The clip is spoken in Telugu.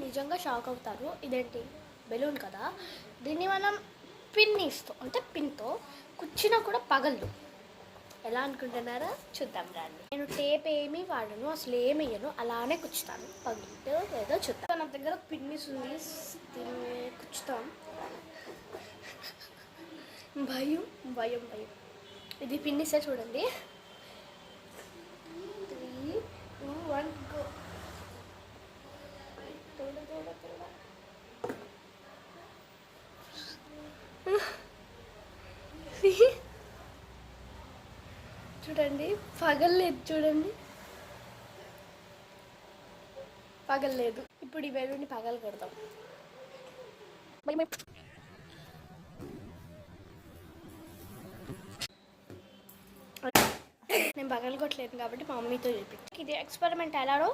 నిజంగా షాక్ అవుతారు. ఇదేంటి బెలూన్ కదా, దీన్ని మనం పిన్నిస్తో అంటే పిన్తో కుచ్చినా కూడా పగలదు. ఎలా అనుకుంటున్నారా? చూద్దాం రండి. నేను టేప్ ఏమీ వాడను, అసలు ఏమి వేయను, అలానే కుచ్చుతాను. పగిలితే ఏదో చూద్దాం. నా దగ్గర పిన్నిస్ ఉంది, దీన్ని కుచ్చుతాం. భయం భయం భయం. ఇది పిన్నిసే చూడండి. 3, 2, 1 గో. చూడండి పగలలేదు, చూడండి పగలలేదు. ఇప్పుడు ఈ బెలూన్ని పగల కొడతాం. నేను పగలగొట్టలేదు కాబట్టి మా మమ్మీతో చూపించి ఇది ఎక్స్పెరిమెంట్ ఎలానో